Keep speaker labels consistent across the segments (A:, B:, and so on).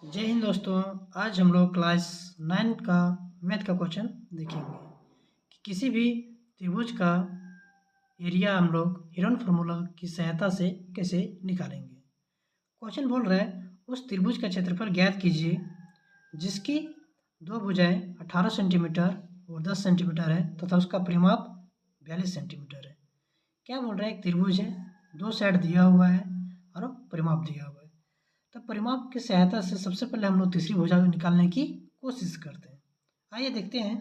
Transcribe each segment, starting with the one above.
A: जय हिंद दोस्तों। आज हम लोग क्लास 9 का मैथ का क्वेश्चन देखेंगे कि किसी भी त्रिभुज का एरिया हम लोग हेरोन फार्मूला की सहायता से कैसे निकालेंगे। क्वेश्चन बोल रहा है उस त्रिभुज का क्षेत्रफल ज्ञात कीजिए जिसकी दो भुजाएं 18 सेंटीमीटर और 10 सेंटीमीटर है तथा उसका परिमाप 42 सेंटीमीटर है। क्या बोल रहा है, एक त्रिभुज है, दो साइड दिया हुआ है और परिमाप दिया हुआ है। तो परिमाप की सहायता से सबसे पहले हम लोग तीसरी भुजा को निकालने की कोशिश करते हैं। आइए देखते हैं।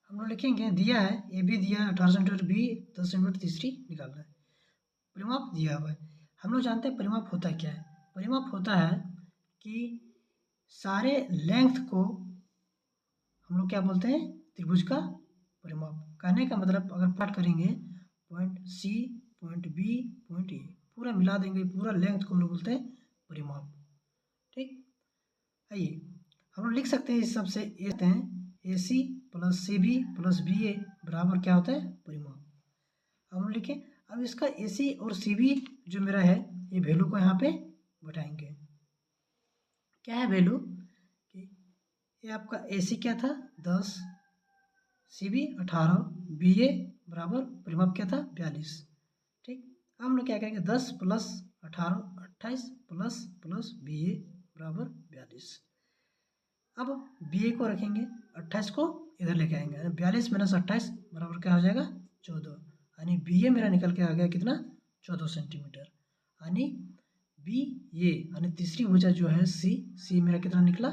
A: हम लोग लिखेंगे, दिया है ए बी, दिया है 18 सेंटीमीटर, बी 10 सेंटीमीटर, तीसरी निकालना है। परिमाप दिया हुआ है। हम लोग जानते हैं परिमाप होता क्या है। परिमाप होता है कि सारे लेंथ को हम लोग क्या बोलते हैं, त्रिभुज का परिमाप। कहने का मतलब अगर प्लॉट करेंगे point C, point B, point A, पूरा मिला देंगे, पूरा लेंथ को हम लोग बोलते हैं परिमाप। ठीक, आइए हम लोग लिख सकते हैं इस सबसे कहते हैं A C plus C B plus B A बराबर क्या होता है, परिमाप। हम लोग लिखें, अब इसका ए सी और सी बी जो मेरा है ये वैल्यू को यहाँ पे बैठाएंगे। क्या है वैल्यू कि ये आपका ए सी क्या था 10, सी बी 18, बी ए बराबर परिमाप क्या था 42। ठीक, अब हम लोग क्या करेंगे 10 plus 18 28 plus plus B A बराबर 42। अब बी ए को रखेंगे, 28 को इधर लेके आएंगे, 42 माइनस 28 बराबर क्या हो जाएगा 14। यानी बी ए मेरा निकल के आ गया कितना, 14 सेंटीमीटर। यानी बी ए यानी तीसरी भुजा जो है सी, सी मेरा कितना निकला,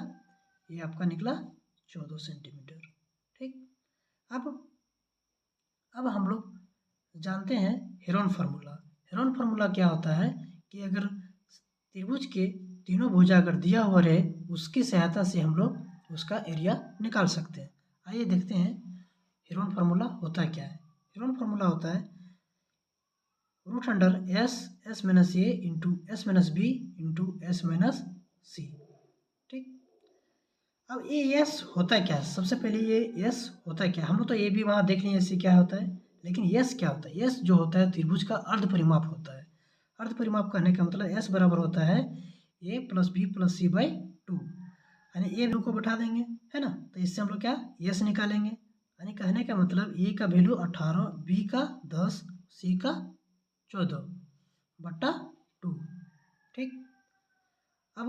A: ये आपका निकला 14 सेंटीमीटर। ठीक, अब हम लोग जानते हैं हेरोन फार्मूला। हेरोन फार्मूला क्या होता है कि अगर त्रिभुज के तीनों भुजा अगर दिया हुआ रहे उसकी सहायता से हम लोग उसका एरिया निकाल सकते हैं। आइए देखते हैं हेरोन फार्मूला होता क्या है। हेरोन फार्मूला होता है root under S S minus A into S minus B into S minus C. ठीक, अब ये एस होता क्या है, सबसे पहले ये एस होता क्या है। हम लोग तो ये भी वहाँ देख लिए इससे क्या होता है, लेकिन यस क्या होता है। यस जो होता है त्रिभुज का अर्ध परिमाप होता है। अर्ध परिमाप कहने का मतलब एस बराबर होता है A plus B plus C by 2। यानी ए वैल्यू को बैठा देंगे, है ना, तो इससे हम लोग क्या यस निकालेंगे। यानी कहने का मतलब ए का वैल्यू 18, बी का 10, सी का 14 बट्टा 2। ठीक, अब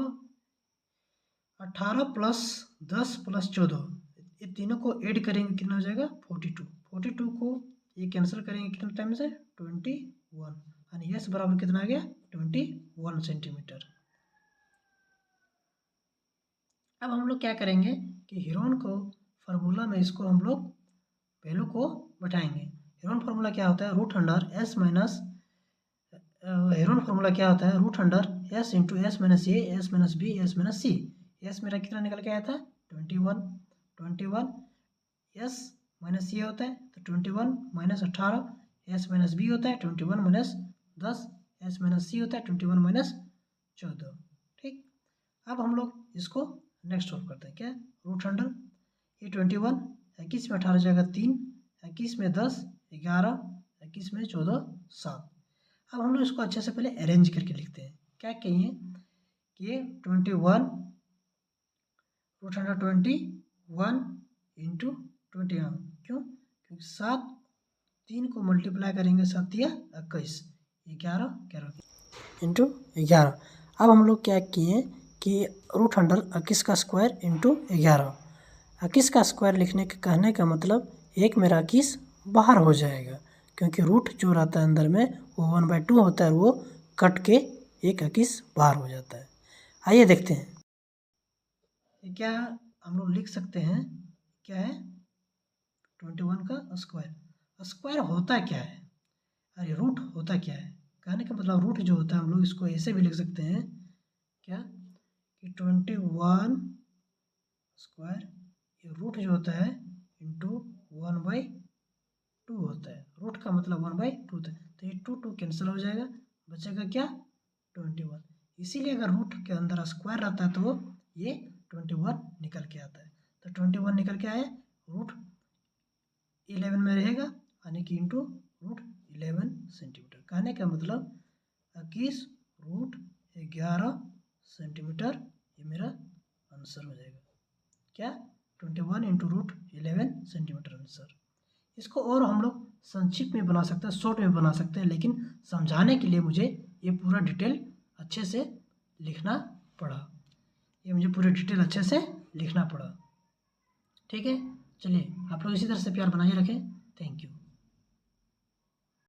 A: 18 प्लस 10 प्लस 14 ये तीनों को ऐड करेंगे कितना हो जाएगा 42। 42 को ये कैंसिल करेंगे कितने टाइम से 21। यानी यस बराबर कितना आ गया 21 सेंटीमीटर। अब हम लोग क्या करेंगे कि हेरोन को फार्मूला में इसको हम लोग वैल्यू को बैठाएंगे। हेरोन फार्मूला क्या होता है, root under S minus, Heron formula क्या होता है root under S into S minus A S minus B S minus C. S मेरा कितना निकल के आया था 21, 21 एस माइनस ये होता है तो 21 माइनस 18 एस माइनस बी होता है 21 माइनस 10 एस माइनस सी होता है 21 माइनस 14। ठीक, अब हम लोग इसको नेक्स्ट सॉल्व करते हैं। क्या रूट अंडर ये 21 21 में 18 जाएगा 3, 21 में 10 11, 21 में 14 7। अब हम लोग इसको अच्छे से पहले अरेंज करके लिखते हैं। क्या कहिए कि ये 21 रूट अंडर 21 इंटू 21, क्यों, क्योंकि 7 3 को मल्टीप्लाई करेंगे 7 या 21, 11 11 इंटू 11। अब हम लोग क्या किए कि रूट अंडर 21 का स्क्वायर इंटू 11। 21 का स्क्वायर लिखने के कहने का मतलब एक मेरा 21 बाहर हो जाएगा, क्योंकि रूट जो रहता है अंदर में वो 1/2 होता है, वो कट के एक 21 बाहर हो जाता है। आइए देखते हैं ये क्या हम लोग लिख सकते हैं। क्या है 21 का स्क्वायर। स्क्वायर होता क्या है, अरे रूट होता क्या है। कहने का मतलब रूट जो होता है हम लोग इसको ऐसे भी लिख सकते हैं क्या कि 21 स्क्वायर, ये रूट जो होता है इंटू 1/2 होता है। रूट का मतलब 1/2 होता है, तो ये 2 कैंसिल हो जाएगा, बचेगा क्या 21। इसीलिए अगर रूट के अंदर स्क्वायर रहता है तो वो ये 21 निकल के आता है। तो 21 निकल के आया, रूट 11 में रहेगा यानी कि इंटू रूट 11 सेंटीमीटर। कहने का मतलब 21 रूट 11 सेंटीमीटर ये मेरा आंसर हो जाएगा। क्या? 21 × √11 सेंटीमीटर आंसर। इसको और हम लोग संक्षिप्त में बना सकते हैं, शॉर्ट में बना सकते हैं, लेकिन समझाने के लिए मुझे ये पूरा डिटेल अच्छे से लिखना पड़ा। ये मुझे पूरे डिटेल अच्छे से लिखना पड़ा। ठीक है, चलिए आप लोग इसी तरह से प्यार बनाए रखें। Thank you.